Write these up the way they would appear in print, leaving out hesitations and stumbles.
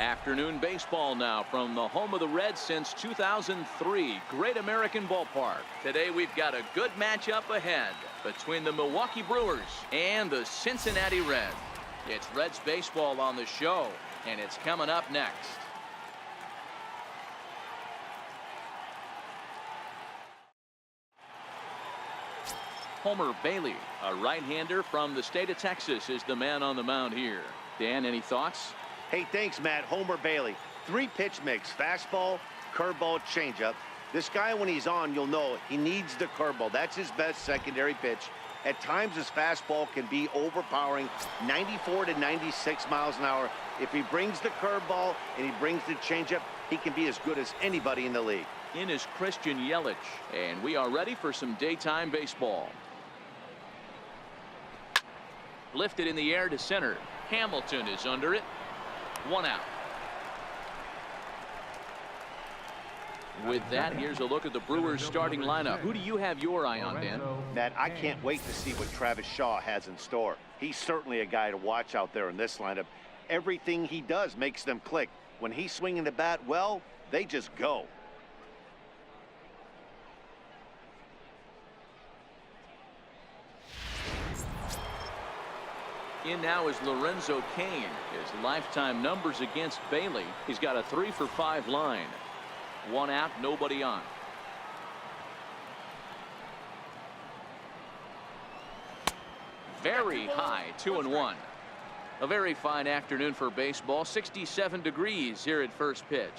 Afternoon baseball now from the home of the Reds since 2003. Great American Ballpark. Today we've got a good matchup ahead between the Milwaukee Brewers and the Cincinnati Reds. It's Reds baseball on the show, and it's coming up next. Homer Bailey, a right-hander from the state of Texas, is the man on the mound here. Dan, any thoughts? Hey, thanks, Matt. Homer Bailey. 3-pitch mix. Fastball, curveball, changeup. This guy, when he's on, you'll know he needs the curveball. That's his best secondary pitch. At times, his fastball can be overpowering, 94 to 96 miles an hour. If he brings the curveball and he brings the changeup, he can be as good as anybody in the league. In is Christian Yelich, and we are ready for some daytime baseball. Lifted in the air to center. Hamilton is under it. 1 out. With that, here's a look at the Brewers starting lineup. Who do you have your eye on, Dan? Matt, I can't wait to see what Travis Shaw has in store. He's certainly a guy to watch out there in this lineup. Everything he does makes them click. When he's swinging the bat, well, they just go. In now is Lorenzo Cain. His lifetime numbers against Bailey. He's got a 3-for-5 line. 1 out, nobody on. Very high, 2-1. A very fine afternoon for baseball. 67 degrees here at first pitch.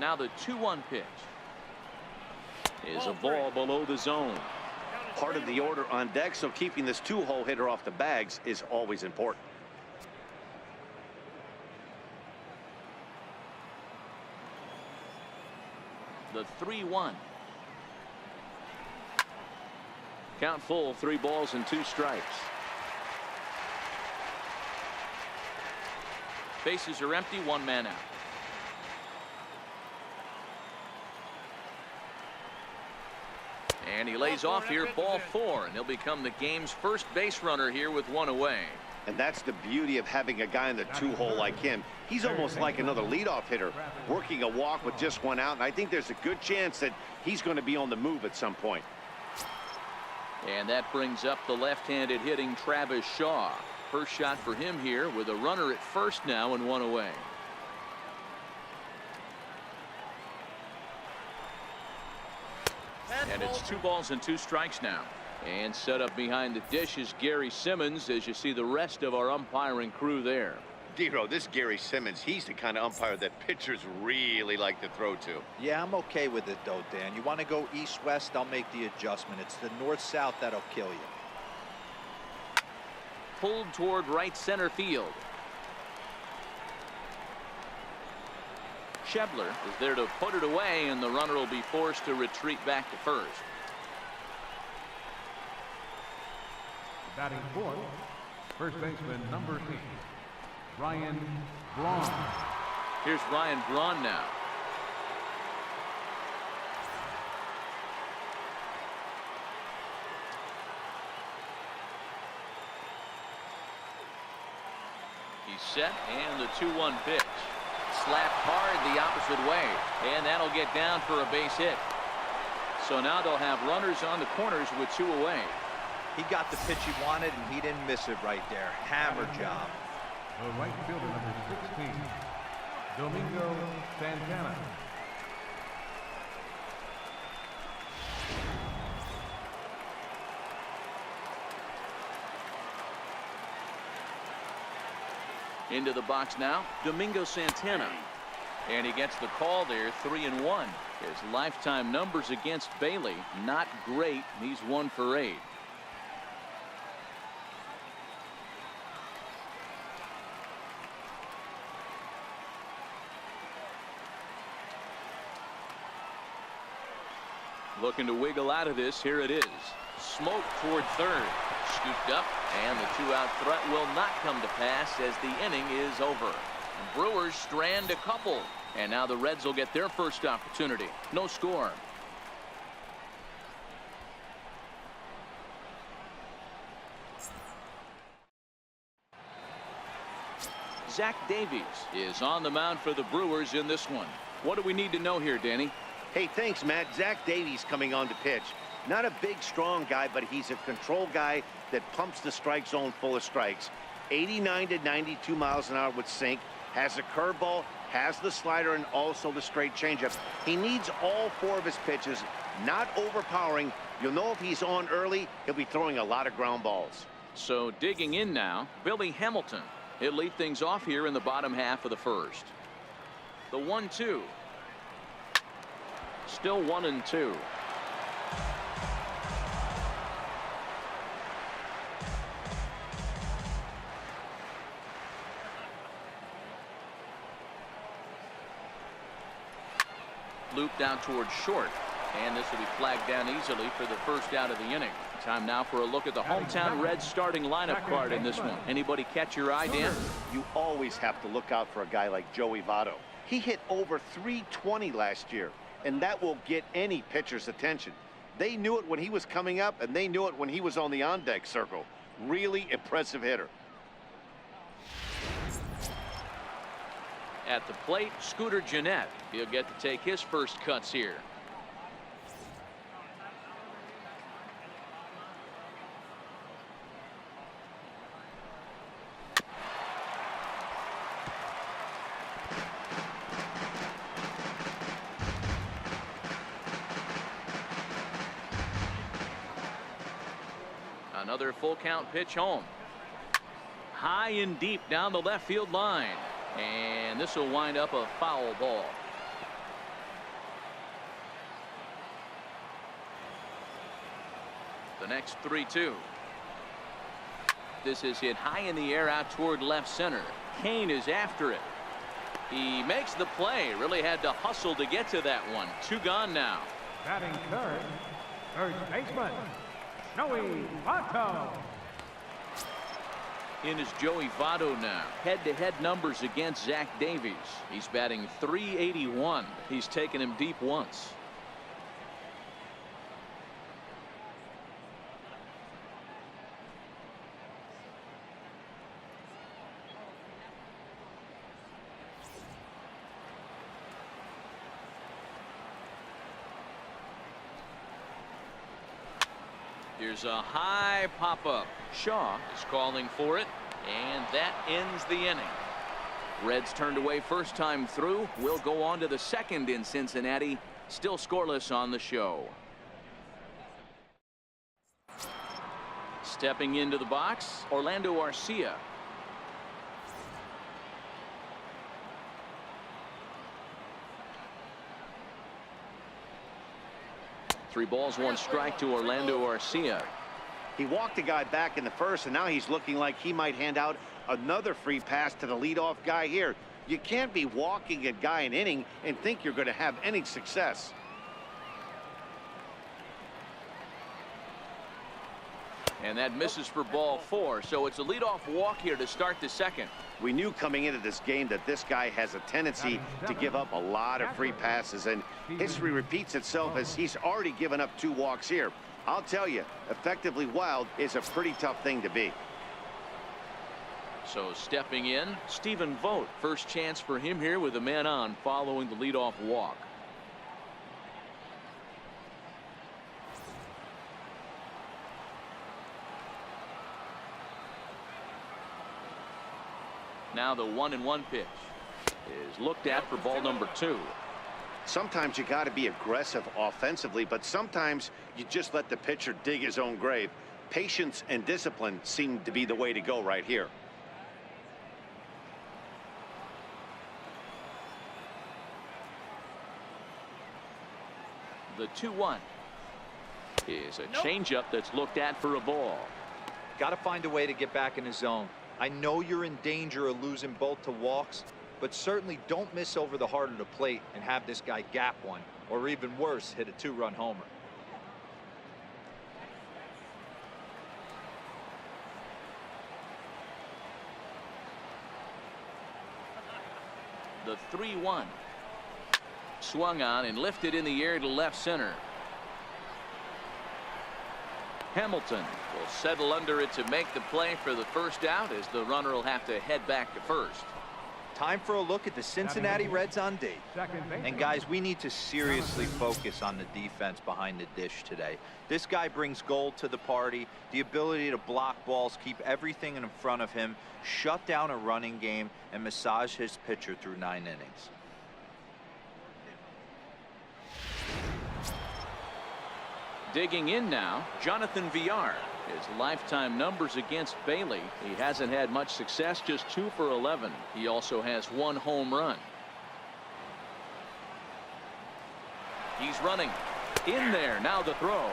Now the 2-1 pitch is a ball below the zone. Part of the order on deck, so keeping this 2-hole hitter off the bags is always important. The 3-1. Count full, 3 balls and 2 strikes. Bases are empty, 1 man out. And he lays off here, ball 4, and he'll become the game's first base runner here with 1 away. And that's the beauty of having a guy in the 2-hole like him. He's almost like another leadoff hitter, working a walk with just 1 out, and I think there's a good chance that he's going to be on the move at some point. And that brings up the left-handed hitting Travis Shaw. First shot for him here with a runner at first now and 1 away. And it's 2 balls and 2 strikes now. And set up behind the dish is Gary Simmons, as you see the rest of our umpiring crew there. Dero, this Gary Simmons, he's the kind of umpire that pitchers really like to throw to. Yeah, I'm okay with it though, Dan. You want to go east-west, I'll make the adjustment. It's the north-south that'll kill you. Pulled toward right center field. Schebler is there to put it away, and the runner will be forced to retreat back to first. Batting fourth, first baseman number 8, Ryan Braun. Here's Ryan Braun now. He's set, and the 2-1 pitch. Slapped hard the opposite way, and that'll get down for a base hit. So now they'll have runners on the corners with 2 away. He got the pitch he wanted, and he didn't miss it right there. Hammer job. The right fielder number 16, Domingo Santana. Into the box now, Domingo Santana. And he gets the call there, 3-1. His lifetime numbers against Bailey, not great. He's 1 for 8. Looking to wiggle out of this. Here it is. Smoke toward third. Scooped up, and the 2-out threat will not come to pass as the inning is over. The Brewers strand a couple, and now the Reds will get their first opportunity. No score. Zach Davies is on the mound for the Brewers in this one. What do we need to know here, Danny? Hey, thanks, Matt. Zach Davies coming on to pitch. Not a big, strong guy, but he's a control guy that pumps the strike zone full of strikes. 89 to 92 miles an hour with sink. Has a curveball, has the slider, and also the straight changeup. He needs all four of his pitches, not overpowering. You'll know if he's on early, he'll be throwing a lot of ground balls. So digging in now, Billy Hamilton. He'll lead things off here in the bottom half of the first. The 1-2. Still 1-2. Looped out towards short, and this will be flagged down easily for the first out of the inning. Time now for a look at the hometown Reds starting lineup card in this one. Anybody catch your eye, Dan? You always have to look out for a guy like Joey Votto. He hit over 320 last year, and that will get any pitcher's attention. They knew it when he was coming up, and they knew it when he was on the on-deck circle. Really impressive hitter. At the plate, Scooter Gennett. He'll get to take his first cuts here. Another full count pitch home. High and deep down the left field line. And this will wind up a foul ball. The next 3-2. This is hit high in the air out toward left center. Kane is after it. He makes the play. Really had to hustle to get to that one. Two gone now. Batting third, first baseman, Joey Votto. In is Joey Votto now. Head-to-head numbers against Zach Davies. He's batting .381. He's taken him deep once. Here's a high pop-up. Shaw is calling for it, and that ends the inning. Reds turned away first time through. We'll go on to the second in Cincinnati. Still scoreless on the show. Stepping into the box, Orlando Arcia. Three balls, one strike to Orlando Arcia. He walked a guy back in the first, and now he's looking like he might hand out another free pass to the leadoff guy here. You can't be walking a guy an inning and think you're going to have any success. And that misses for ball 4, so it's a leadoff walk here to start the second. We knew coming into this game that this guy has a tendency to give up a lot of free passes, and history repeats itself as he's already given up 2 walks here. I'll tell you, effectively wild is a pretty tough thing to be. So stepping in, Stephen Vogt. First chance for him here with a man on following the leadoff walk. Now the 1-1 pitch is looked at for ball number 2. Sometimes you got to be aggressive offensively, but sometimes you just let the pitcher dig his own grave. Patience and discipline seem to be the way to go right here. The 2-1 is a changeup that's looked at for a ball. Got to find a way to get back in the zone. I know you're in danger of losing both to walks, but certainly don't miss over the heart of the plate and have this guy gap one, or even worse, hit a 2-run homer. The 3-1 swung on and lifted in the air to left center. Hamilton will settle under it to make the play for the first out, as the runner will have to head back to first. Time for a look at the Cincinnati Reds on date. And guys, we need to seriously focus on the defense behind the dish today. This guy brings gold to the party, the ability to block balls, keep everything in front of him, shut down a running game, and massage his pitcher through 9 innings. Digging in now, Jonathan Villar. His lifetime numbers against Bailey. He hasn't had much success, just 2 for 11. He also has 1 home run. He's running. In there, now the throw.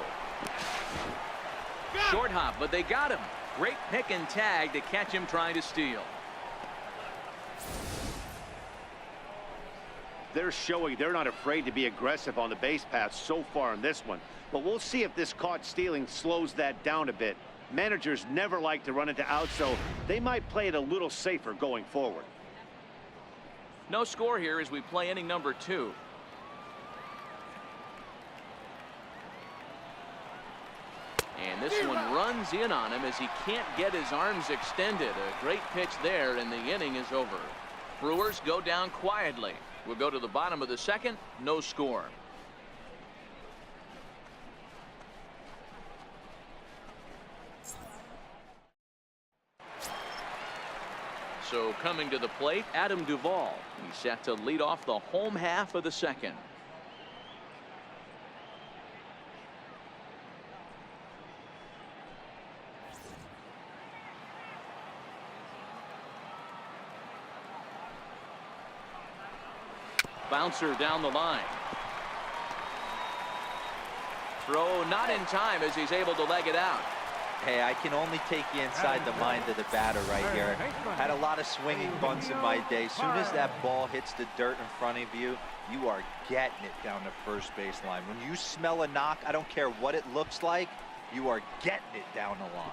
Short hop, but they got him. Great pick and tag to catch him trying to steal. They're showing they're not afraid to be aggressive on the base paths so far in this one. But we'll see if this caught stealing slows that down a bit. Managers never like to run into outs, so they might play it a little safer going forward. No score here as we play inning number 2. And this one runs in on him as he can't get his arms extended. A great pitch there, and the inning is over. Brewers go down quietly. We'll go to the bottom of the second. No score. So coming to the plate, Adam Duvall. He's set to lead off the home half of the second. Bouncer down the line. Throw not in time as he's able to leg it out. Hey, I can only take you inside the mind of the batter right here. Had a lot of swinging bunts in my day. Soon as that ball hits the dirt in front of you, you are getting it down the first base line. When you smell a knock, I don't care what it looks like, you are getting it down the line.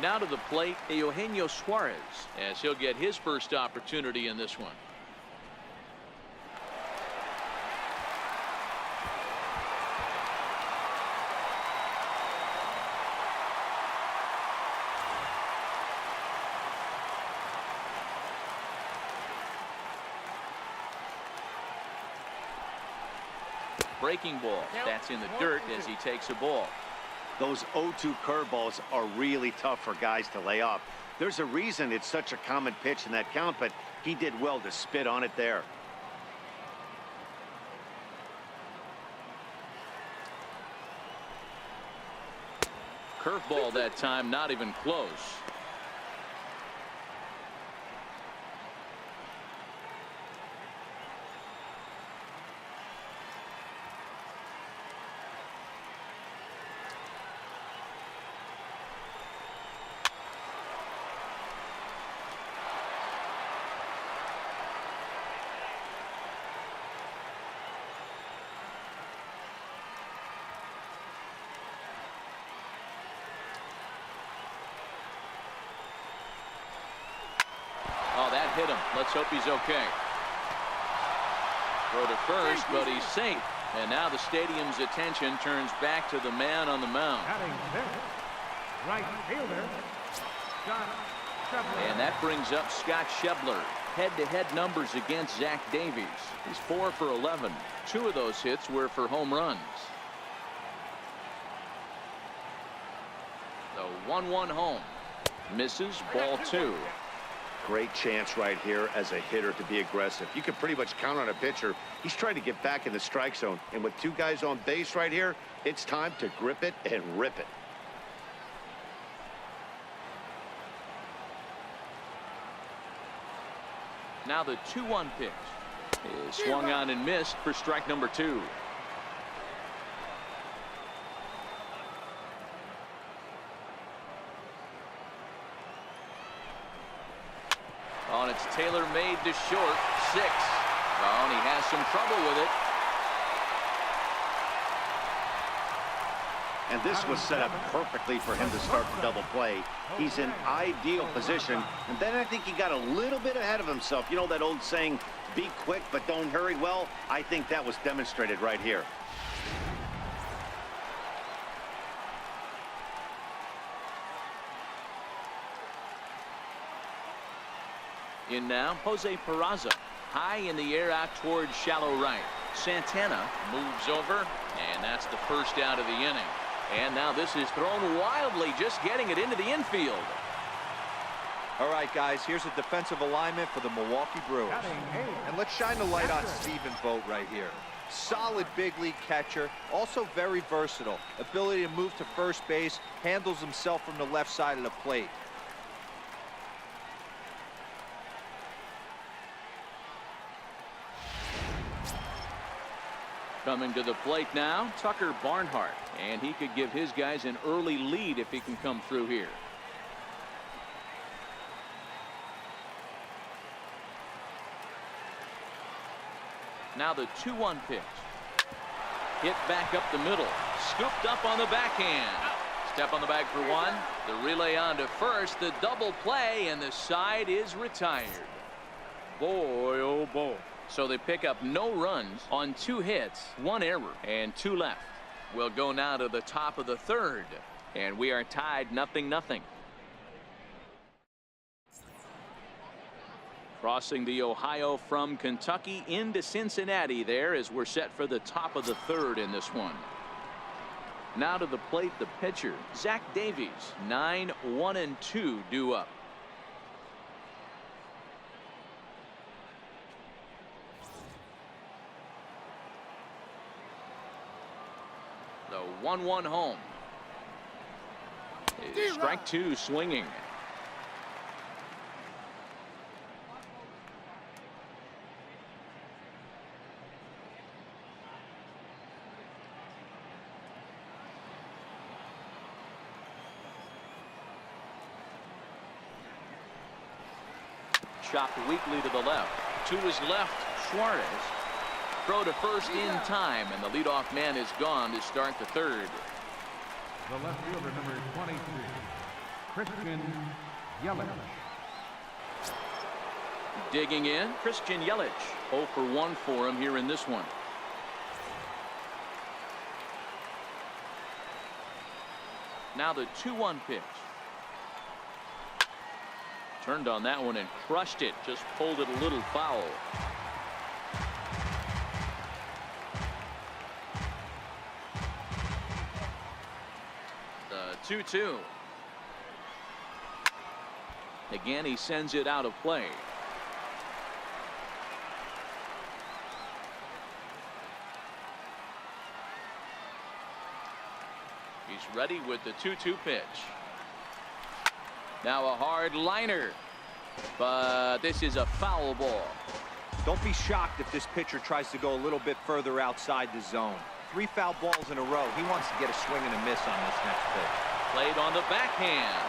Now to the plate, Eugenio Suarez, as he'll get his first opportunity in this one. Breaking ball. That's in the dirt as he takes a ball. Those 0-2 curveballs are really tough for guys to lay off. There's a reason it's such a common pitch in that count, but he did well to spit on it there. Curveball that time, not even close. Oh, that hit him. Let's hope he's okay. Throw to first, but he's safe. And now the stadium's attention turns back to the man on the mound. Right fielder, Scott Shebler. And that brings up Scott Shebler. Head-to-head numbers against Zach Davies. He's 4 for 11. 2 of those hits were for home runs. The 1-1 home. Misses, ball 2. Great chance right here as a hitter to be aggressive. You can pretty much count on a pitcher. He's trying to get back in the strike zone. And with 2 guys on base right here, it's time to grip it and rip it. Now the 2-1 pitch is swung on and missed for strike number 2. Oh, and it's Taylor made to short. 6. Oh, and he has some trouble with it. and this was set up perfectly for him to start the double play. He's in ideal position, and then I think he got a little bit ahead of himself. You know that old saying, be quick but don't hurry? Well, I think that was demonstrated right here. In now, Jose Peraza. High in the air out towards shallow right. Santana moves over, and that's the first out of the inning. And now this is thrown wildly, just getting it into the infield. All right, guys, here's a defensive alignment for the Milwaukee Brewers. And let's shine the light on Stephen Vogt right here. Solid big league catcher, also very versatile. Ability to move to first base, handles himself from the left side of the plate. Coming to the plate now, Tucker Barnhart. And he could give his guys an early lead if he can come through here. Now the 2-1 pitch. Hit back up the middle. Scooped up on the backhand. Step on the bag for one. The relay on to first. The double play, and the side is retired. Boy, oh boy. So they pick up no runs on 2 hits, 1 error, and 2 left. We'll go now to the top of the 3rd, and we are tied 0-0. Crossing the Ohio from Kentucky into Cincinnati there as we're set for the top of the 3rd in this one. Now to the plate, the pitcher, Zach Davies. 9-1-2 due up. The 1-1 home. Strike 2 swinging. Chopped weakly to the left. To his left, Suarez. Throw to first in time, and the leadoff man is gone to start the 3rd. The left fielder, number 23, Christian Yelich. Digging in, Christian Yelich. 0 for 1 for him here in this one. Now the 2-1 pitch. Turned on that one and crushed it. Just pulled it a little foul. The 2-2. Again, he sends it out of play. He's ready with the 2-2 pitch. Now a hard liner, but this is a foul ball. Don't be shocked if this pitcher tries to go a little bit further outside the zone. 3 foul balls in a row. He wants to get a swing and a miss on this next pitch. Played on the backhand,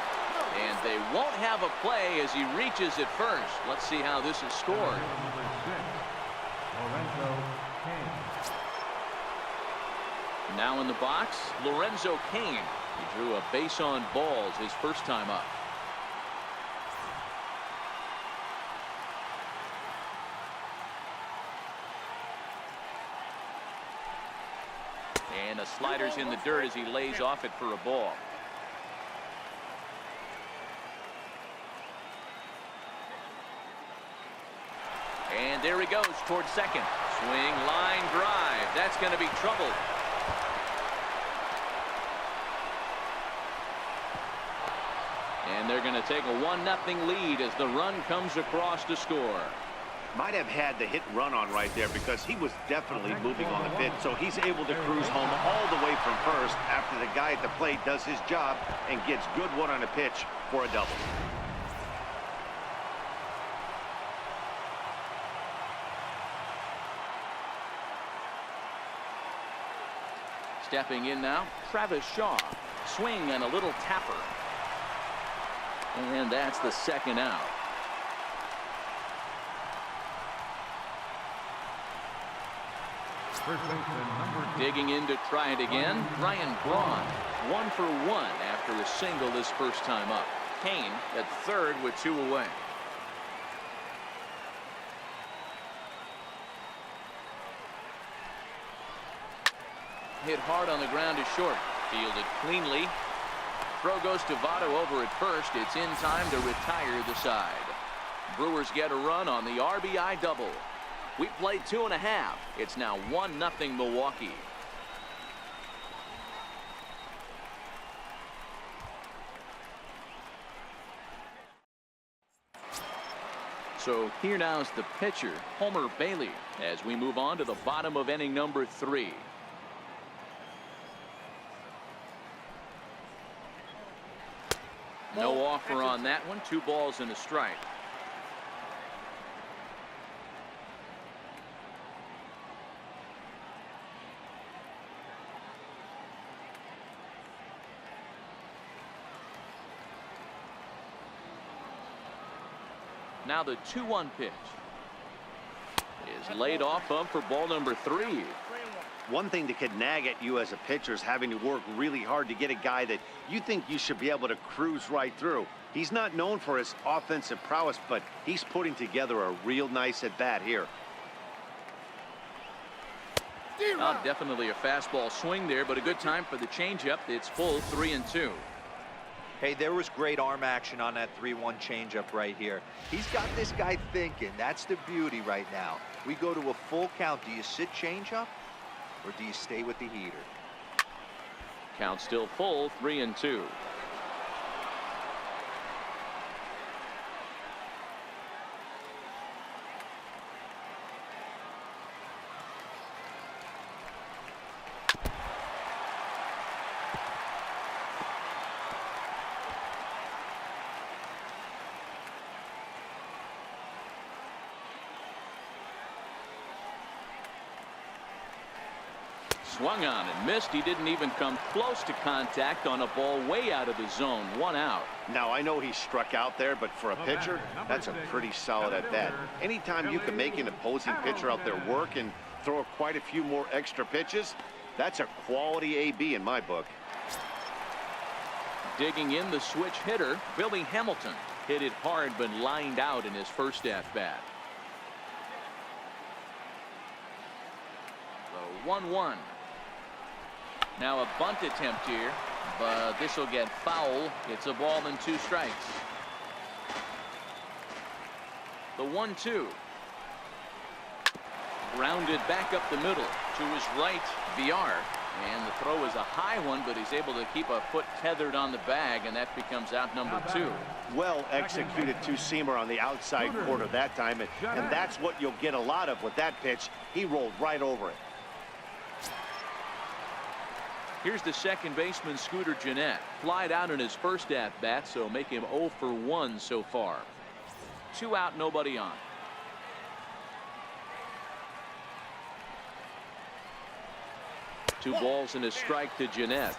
and they won't have a play as he reaches it first. Let's see how this is scored. Number 6, Lorenzo Cain. Now in the box, Lorenzo Cain. He drew a base on balls his first time up. And a slider's in the dirt as he lays off it for a ball. And there he goes towards second. Swing, line drive. That's going to be trouble. And they're going to take a 1-0 lead as the run comes across to score. Might have had the hit run on right there because he was definitely moving on the pitch, so he's able to cruise home all the way from first after the guy at the plate does his job and gets good one on a pitch for a double. Stepping in now, Travis Shaw. Swing and a little tapper. And that's the second out. First baseman, number 2. Digging in to try it again, Ryan Braun. 1 for 1 after a single this first time up. Kane at third with 2 away. Hit hard on the ground to short. Fielded cleanly. Throw goes to Votto over at first. It's in time to retire the side. Brewers get a run on the RBI double. We played 2.5. It's now 1-0 Milwaukee. So here now is the pitcher, Homer Bailey, as we move on to the bottom of inning number 3. No offer on that one. 2 balls and a strike. Now the 2-1 pitch is laid off up for ball number 3. One thing that could nag at you as a pitcher is having to work really hard to get a guy that you think you should be able to cruise right through. He's not known for his offensive prowess, but he's putting together a real nice at bat here. Definitely a fastball swing there, but a good time for the changeup. It's full 3-2. Hey, there was great arm action on that 3-1 changeup right here. He's got this guy thinking. That's the beauty right now. We go to a full count. Do you sit changeup or do you stay with the heater? Count still full, 3-2. Swung on and missed. He didn't even come close to contact on a ball way out of the zone. 1 out. Now, I know he struck out there, but for a pitcher, that's a pretty solid at bat. Anytime you can make an opposing pitcher out there work and throw quite a few more extra pitches, that's a quality AB in my book. Digging in the switch hitter, Billy Hamilton. Hit it hard but lined out in his first at bat. The 1-1. Now a bunt attempt here, but this will get foul. It's a ball and 2 strikes. The 1-2. Grounded back up the middle to his right, VR. And the throw is a high one, but he's able to keep a foot tethered on the bag, and that becomes out number 2. Well executed 2-seamer on the outside corner that time, and that's what you'll get a lot of with that pitch. He rolled right over it. Here's the second baseman, Scooter Gennett. Flied out in his first at-bat, so make him 0 for 1 so far. 2 out, nobody on. Two balls and a strike to Gennett.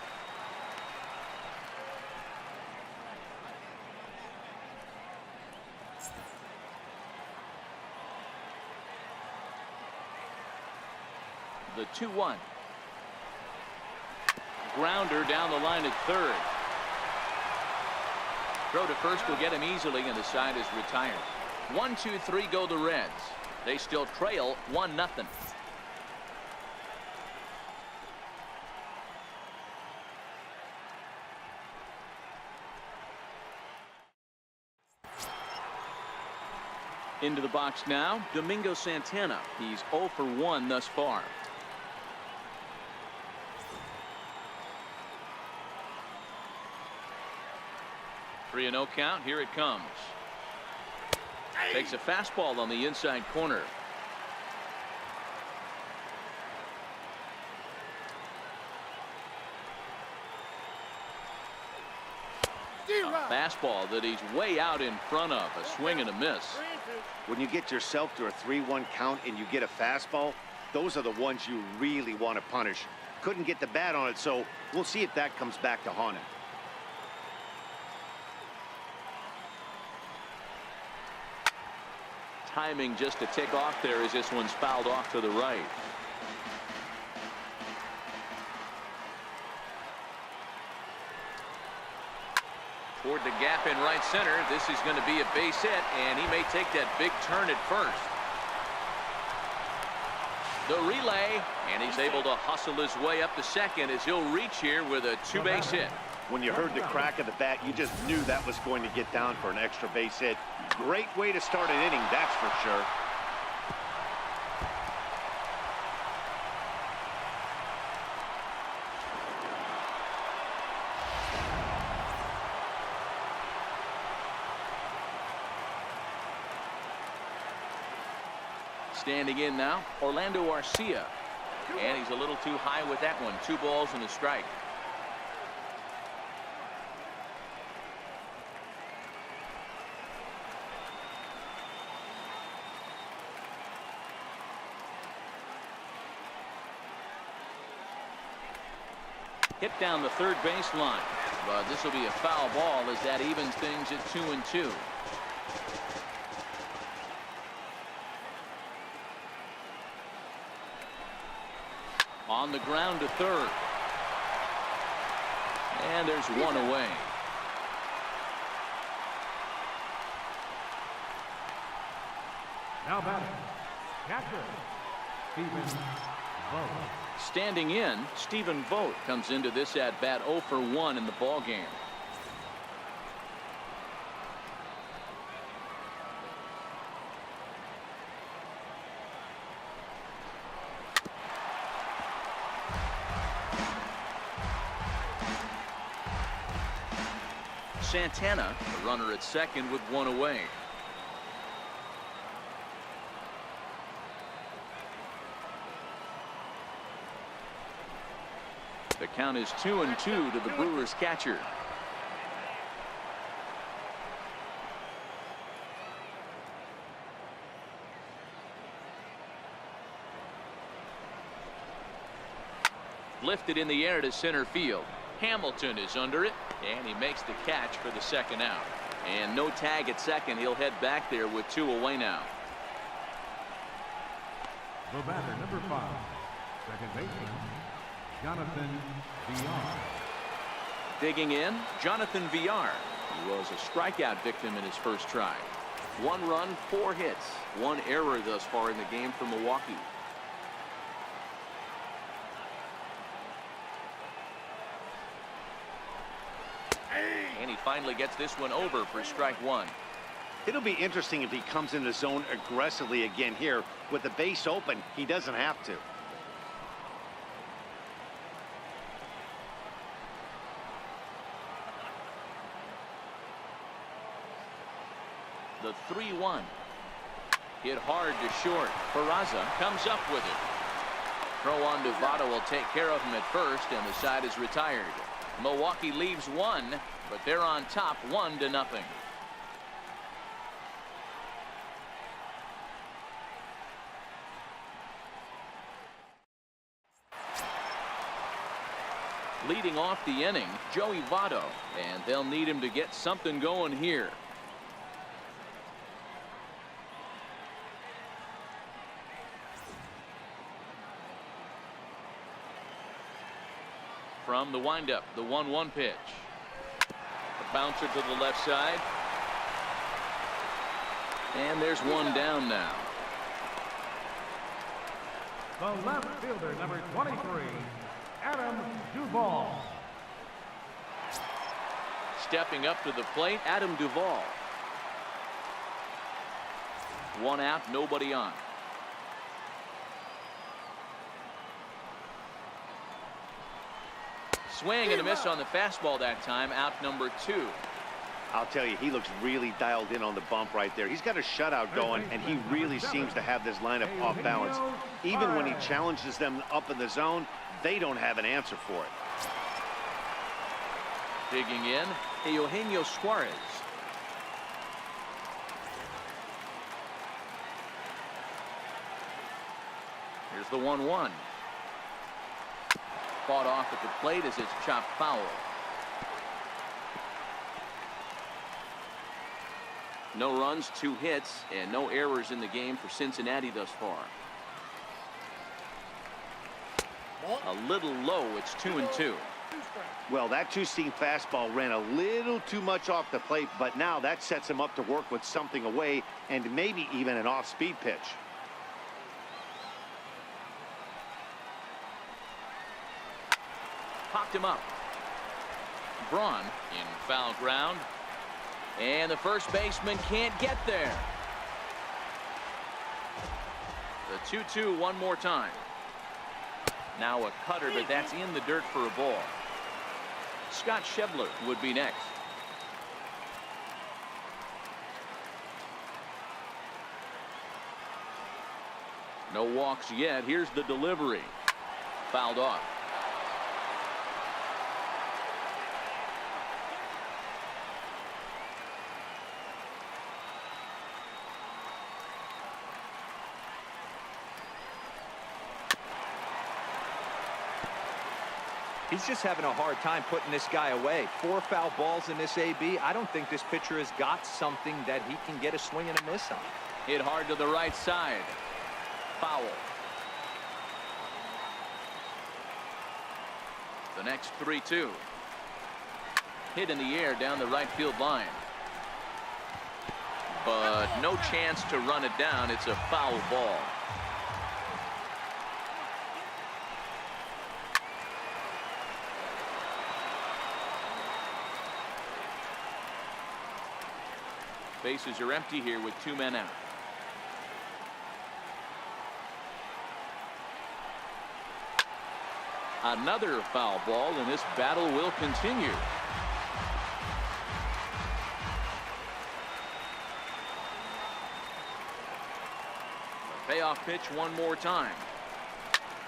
The 2-1. Grounder down the line at third. Throw to first will get him easily, and the side is retired. 1-2-3 go the Reds. They still trail 1-0. Into the box now, Domingo Santana. He's 0 for 1 thus far. 3-0 count. Here it comes. Takes a fastball on the inside corner. A fastball that he's way out in front of. A swing and a miss. When you get yourself to a 3-1 count and you get a fastball, those are the ones you really want to punish. Couldn't get the bat on it, so we'll see if that comes back to haunt him. Timing just to tick off there as this one's fouled off to the right. Toward the gap in right center. This is going to be a base hit, and he may take that big turn at first. The relay, and he's able to hustle his way up to second as he'll reach here with a two-base hit. When you heard the crack of the bat, you just knew that was going to get down for an extra base hit. Great way to start an inning, that's for sure. Standing in now, Orlando Arcia. And he's a little too high with that one. 2 balls and a strike. Hit down the third base line. But this will be a foul ball as that evens things at 2-2. On the ground to third. And there's one away. Now batting, catcher, Stephen Vogt. Standing in, Stephen Vogt comes into this at bat 0 for 1 in the ball game. Santana, the runner at second with 1 away. The count is 2-2 to the Brewers catcher. Lifted in the air to center field. Hamilton is under it, and he makes the catch for the second out. And no tag at second. He'll head back there with 2 away now. The batter, number 5, second baseman, Jonathan Villar. Digging in, Jonathan Villar. He was a strikeout victim in his first try. 1 run, 4 hits, 1 error thus far in the game for Milwaukee. And he finally gets this one over for strike 1. It'll be interesting if he comes in the zone aggressively again here. With the base open, he doesn't have to. The 3-1. Hit hard to short. Peraza comes up with it. Throw on to Votto will take care of him at first, and the side is retired. Milwaukee leaves 1, but they're on top 1-0. Leading off the inning, Joey Votto, and they'll need him to get something going here. From the windup, the 1-1 pitch. The bouncer to the left side. And there's one down now. The left fielder, number 23, Adam Duvall. Stepping up to the plate, Adam Duvall. 1 out, nobody on. Swing and a miss on the fastball that time. Out number 2. I'll tell you, he looks really dialed in on the bump right there. He's got a shutout going, and he really seems to have this lineup off balance. Even when he challenges them up in the zone, they don't have an answer for it. Digging in, Eugenio Suarez. Here's the 1-1. Fought off at the plate as it's chopped foul. No runs, 2 hits, and no errors in the game for Cincinnati thus far. A little low, it's 2-2. Well, that two-seam fastball ran a little too much off the plate, but now that sets him up to work with something away and maybe even an off-speed pitch. Popped him up. Braun in foul ground. And the first baseman can't get there. The 2-2 one more time. Now a cutter, but that's in the dirt for a ball. Scott Schebler would be next. No walks yet. Here's the delivery. Fouled off. He's just having a hard time putting this guy away. 4 foul balls in this AB. I don't think this pitcher has got something that he can get a swing and a miss on. Hit hard to the right side. Foul. The next 3-2. Hit in the air down the right field line. But no chance to run it down. It's a foul ball. Bases are empty here with 2 men out. Another foul ball, and this battle will continue. A payoff pitch one more time.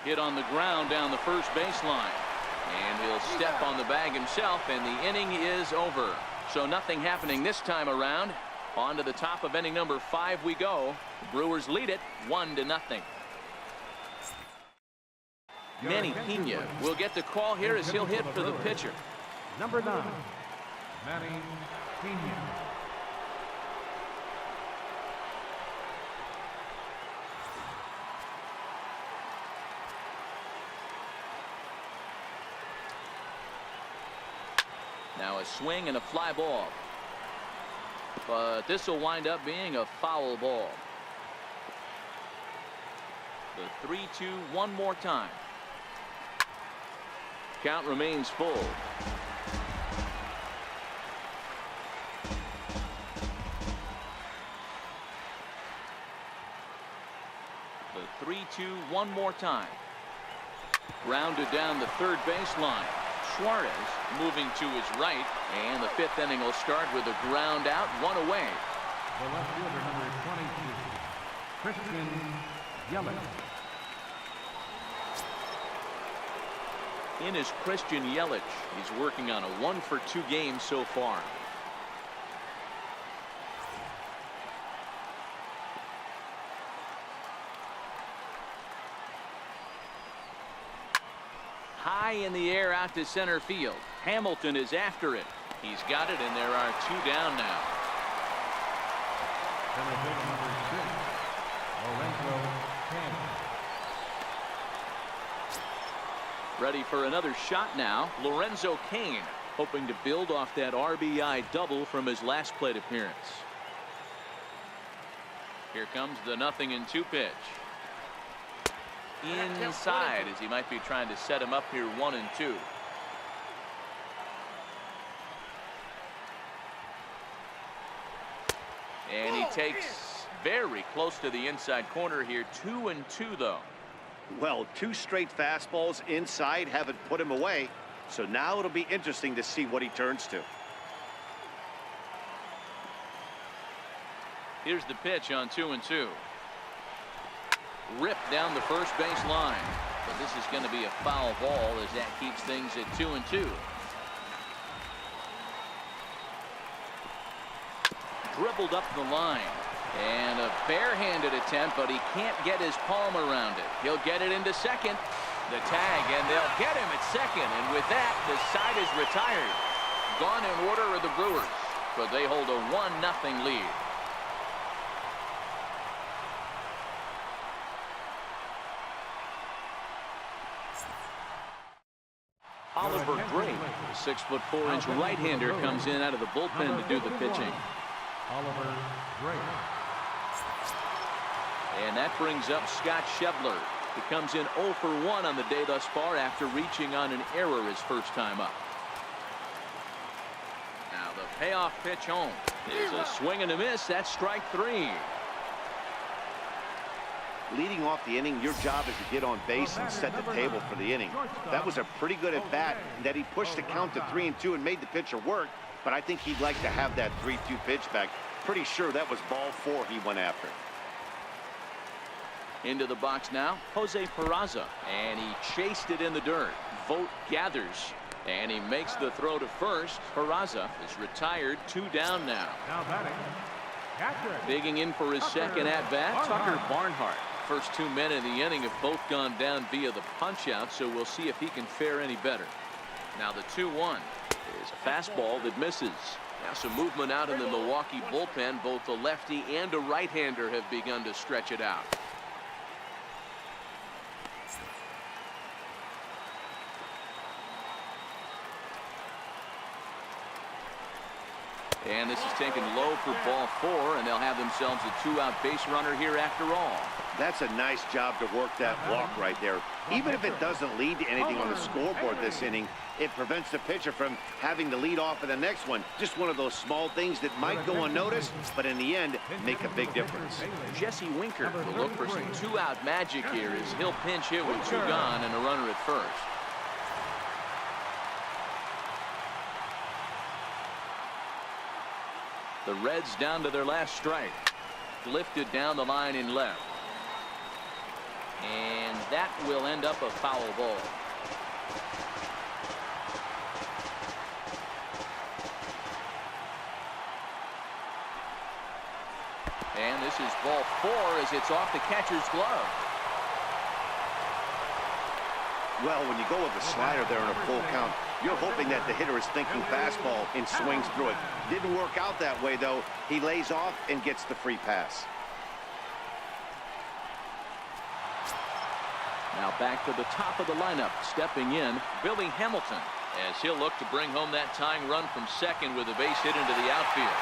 Hit on the ground down the first baseline. And he'll step on the bag himself, and the inning is over. So nothing happening this time around. On to the top of inning number 5 we go. The Brewers lead it 1-0. Manny Pena will get the call here as he'll hit for the pitcher. Number 9, Manny Pena. Now a swing and a fly ball. But this will wind up being a foul ball. The 3-2 one more time. Count remains full. The 3-2 one more time. Grounded down the third baseline. Suarez moving to his right, and the 5th inning will start with a ground out, 1 away. The left fielder, number 22, Christian Yelich. In is Christian Yelich. He's working on a 1-for-2 game so far. High in the air out to center field. Hamilton is after it. He's got it, and there are 2 down now. Center fielder, number 6, Lorenzo Cain. Ready for another shot now. Lorenzo Cain hoping to build off that RBI double from his last plate appearance. Here comes the 0-2 pitch. Inside, as he might be trying to set him up here 1-2. And he takes very close to the inside corner here. 2-2 though. Well, 2 straight fastballs inside haven't put him away. So now it'll be interesting to see what he turns to. Here's the pitch on 2-2. Ripped down the first base line. But this is going to be a foul ball as that keeps things at 2-2. Dribbled up the line. And a barehanded attempt, but he can't get his palm around it. He'll get it into second. The tag, and they'll get him at second. And with that, the side is retired. Gone in order are the Brewers, but they hold a 1-0 lead. Oliver Drake. The 6'4" right-hander comes in out of the bullpen to do the pitching. Oliver Drake. And that brings up Scott Schebler. He comes in 0 for 1 on the day thus far after reaching on an error his first time up. Now the payoff pitch home is a swing and a miss. That's strike 3. Leading off the inning, your job is to get on base and set the table for the inning. That was a pretty good at bat that he pushed the count to 3-2 and made the pitcher work, but I think he'd like to have that 3-2 pitch back. Pretty sure that was ball 4 he went after. Into the box now, Jose Peraza, and he chased it in the dirt. Vogt gathers, and he makes the throw to first. Peraza is retired, 2 down now. Now batting, catcher. Digging in for his second at-bat, Tucker Barnhart. First 2 men in the inning have both gone down via the punch-out, so we'll see if he can fare any better. Now the 2-1 is a fastball that misses. Now some movement out in the Milwaukee bullpen. Both a lefty and a right-hander have begun to stretch it out. And this is taken low for ball 4, and they'll have themselves a 2-out base runner here after all. That's a nice job to work that walk right there. Even if it doesn't lead to anything on the scoreboard this inning, it prevents the pitcher from having to lead off in the next one. Just one of those small things that might go unnoticed, but in the end, make a big difference. Jesse Winker will look for some 2-out magic here as he'll pinch hit with 2 gone and a runner at first. The Reds down to their last strike. Lifted down the line in left. And that will end up a foul ball. And this is ball 4 as it's off the catcher's glove. Well, when you go with a slider there in a full count, you're hoping that the hitter is thinking fastball and swings through it. Didn't work out that way, though. He lays off and gets the free pass. Now back to the top of the lineup. Stepping in, Billy Hamilton, as he'll look to bring home that tying run from second with a base hit into the outfield.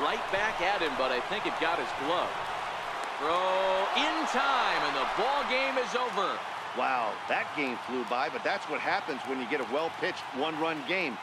Right back at him, but I think it got his glove. Throw in time, and the ball game is over. Wow, that game flew by, but that's what happens when you get a well-pitched one-run game.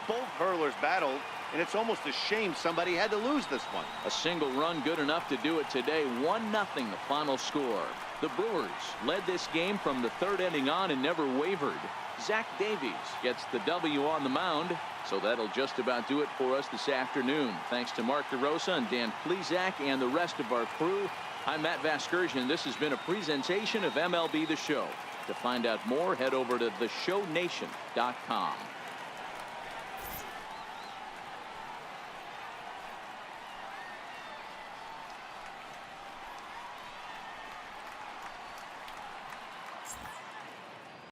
Both hurlers battled, and it's almost a shame somebody had to lose this one. A single run good enough to do it today. 1-0 the final score. The Brewers led this game from the 3rd inning on and never wavered. Zach Davies gets the W on the mound. So that'll just about do it for us this afternoon. Thanks to Mark DeRosa and Dan Plesac and the rest of our crew. I'm Matt Vasgersian. This has been a presentation of MLB The Show. To find out more, head over to theshownation.com.